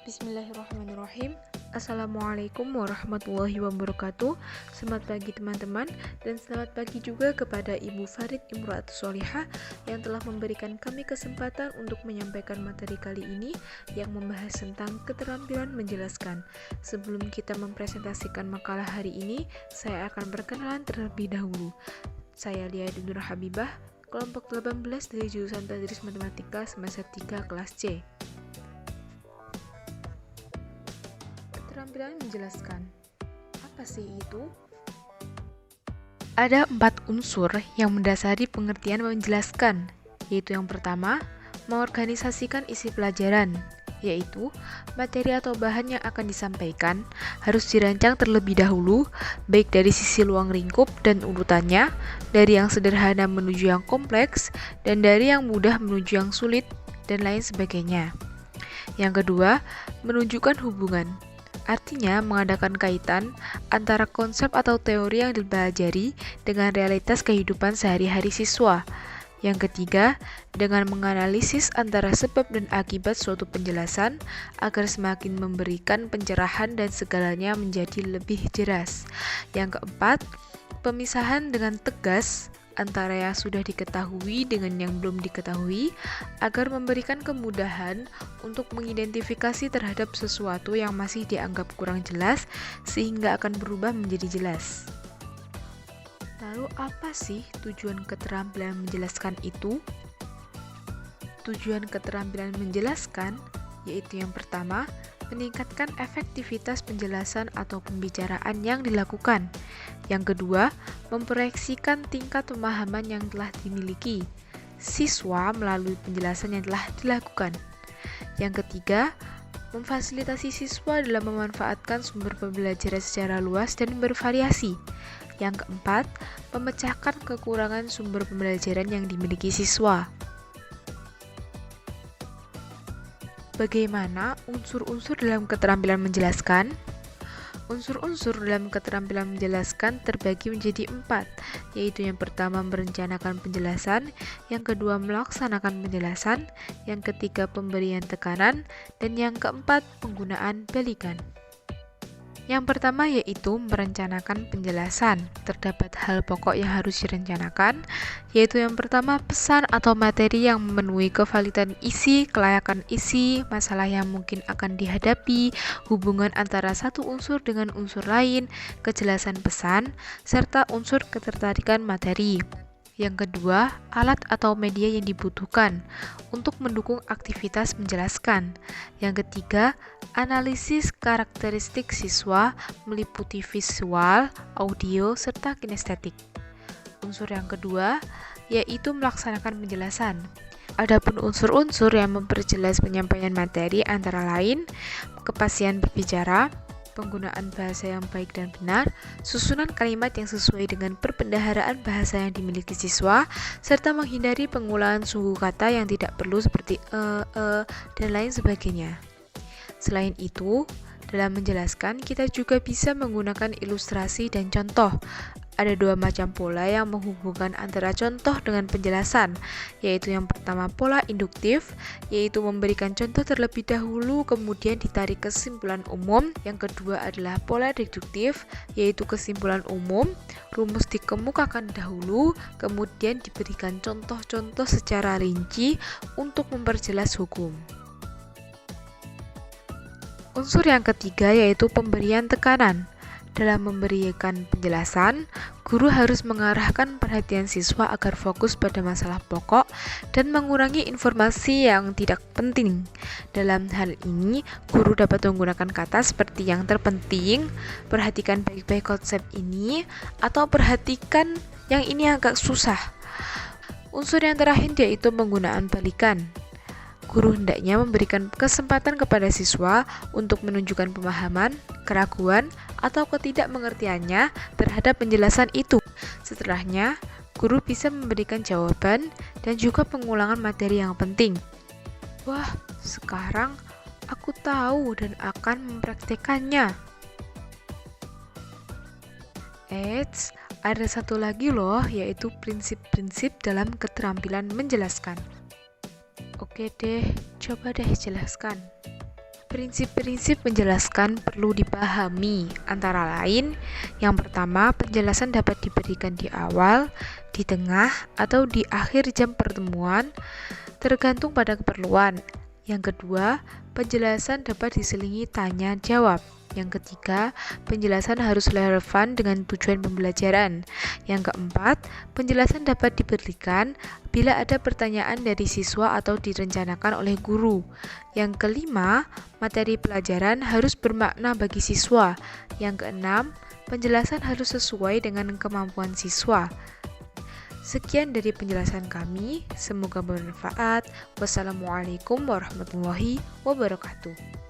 Bismillahirrahmanirrahim. Assalamualaikum warahmatullahi wabarakatuh. Selamat pagi teman-teman, dan selamat pagi juga kepada Ibu Farid Imro'atus Sholihah yang telah memberikan kami kesempatan untuk menyampaikan materi kali ini yang membahas tentang keterampilan menjelaskan. Sebelum kita mempresentasikan makalah hari ini, saya akan berkenalan terlebih dahulu. Saya Lia Nur Habibah, kelompok 18 dari jurusan Tadris Matematika semester 3 kelas C. Keterampilan menjelaskan. Apa sih itu? Ada 4 unsur yang mendasari pengertian menjelaskan, yaitu yang pertama, mengorganisasikan isi pelajaran, yaitu materi atau bahan yang akan disampaikan harus dirancang terlebih dahulu, baik dari sisi ruang lingkup dan urutannya, dari yang sederhana menuju yang kompleks, dan dari yang mudah menuju yang sulit, dan lain sebagainya. Yang kedua, menunjukkan hubungan. Artinya, mengadakan kaitan antara konsep atau teori yang dipelajari dengan realitas kehidupan sehari-hari siswa. Yang ketiga, dengan menganalisis antara sebab dan akibat suatu penjelasan agar semakin memberikan pencerahan dan segalanya menjadi lebih jelas. Yang keempat, pemisahan dengan tegas antara yang sudah diketahui dengan yang belum diketahui agar memberikan kemudahan untuk mengidentifikasi terhadap sesuatu yang masih dianggap kurang jelas sehingga akan berubah menjadi jelas. Lalu apa sih tujuan keterampilan menjelaskan itu? Tujuan keterampilan menjelaskan yaitu yang pertama, meningkatkan efektivitas penjelasan atau pembicaraan yang dilakukan. Yang kedua, memproyeksikan tingkat pemahaman yang telah dimiliki siswa melalui penjelasan yang telah dilakukan. Yang ketiga, memfasilitasi siswa dalam memanfaatkan sumber pembelajaran secara luas dan bervariasi. Yang keempat, memecahkan kekurangan sumber pembelajaran yang dimiliki siswa. Bagaimana unsur-unsur dalam keterampilan menjelaskan? Unsur-unsur dalam keterampilan menjelaskan terbagi menjadi 4, yaitu yang pertama merencanakan penjelasan, yang kedua melaksanakan penjelasan, yang ketiga pemberian tekanan, dan yang keempat penggunaan balikan. Yang pertama yaitu merencanakan penjelasan. Terdapat hal pokok yang harus direncanakan, yaitu yang pertama pesan atau materi yang memenuhi kevalidan isi, kelayakan isi, masalah yang mungkin akan dihadapi, hubungan antara satu unsur dengan unsur lain, kejelasan pesan, serta unsur ketertarikan materi. Yang kedua, alat atau media yang dibutuhkan untuk mendukung aktivitas menjelaskan. Yang ketiga, analisis karakteristik siswa meliputi visual, audio, serta kinestetik. Unsur yang kedua, yaitu melaksanakan penjelasan. Adapun unsur-unsur yang memperjelas penyampaian materi antara lain, kepastian berbicara, penggunaan bahasa yang baik dan benar, susunan kalimat yang sesuai dengan perbendaharaan bahasa yang dimiliki siswa, serta menghindari pengulangan sungguh kata yang tidak perlu seperti dan lain sebagainya. Selain itu, dalam menjelaskan kita juga bisa menggunakan ilustrasi dan contoh. Ada 2 macam pola yang menghubungkan antara contoh dengan penjelasan, yaitu yang pertama pola induktif, yaitu memberikan contoh terlebih dahulu kemudian ditarik kesimpulan umum. Yang kedua adalah pola deduktif, yaitu kesimpulan umum, rumus dikemukakan dahulu, kemudian diberikan contoh-contoh secara rinci untuk memperjelas hukum. Unsur yang ketiga yaitu pemberian tekanan. Dalam memberikan penjelasan, guru harus mengarahkan perhatian siswa agar fokus pada masalah pokok dan mengurangi informasi yang tidak penting. Dalam hal ini, guru dapat menggunakan kata seperti yang terpenting, perhatikan baik-baik konsep ini, atau perhatikan yang ini agak susah. Unsur yang terakhir yaitu penggunaan balikan. Guru hendaknya memberikan kesempatan kepada siswa untuk menunjukkan pemahaman, keraguan, atau ketidakmengertiannya terhadap penjelasan itu. Setelahnya, guru bisa memberikan jawaban dan juga pengulangan materi yang penting. Wah, sekarang aku tahu dan akan mempraktekannya. Eits, ada satu lagi loh, yaitu prinsip-prinsip dalam keterampilan menjelaskan. Oke deh, coba deh jelaskan. Prinsip-prinsip menjelaskan perlu dipahami, antara lain, yang pertama, penjelasan dapat diberikan di awal, di tengah, atau di akhir jam pertemuan, tergantung pada keperluan. Yang kedua, penjelasan dapat diselingi tanya jawab. Yang ketiga, penjelasan harus relevan dengan tujuan pembelajaran. Yang keempat, penjelasan dapat diberikan bila ada pertanyaan dari siswa atau direncanakan oleh guru. Yang kelima, materi pelajaran harus bermakna bagi siswa. Yang keenam, penjelasan harus sesuai dengan kemampuan siswa. Sekian dari penjelasan kami, semoga bermanfaat. Wassalamualaikum warahmatullahi wabarakatuh.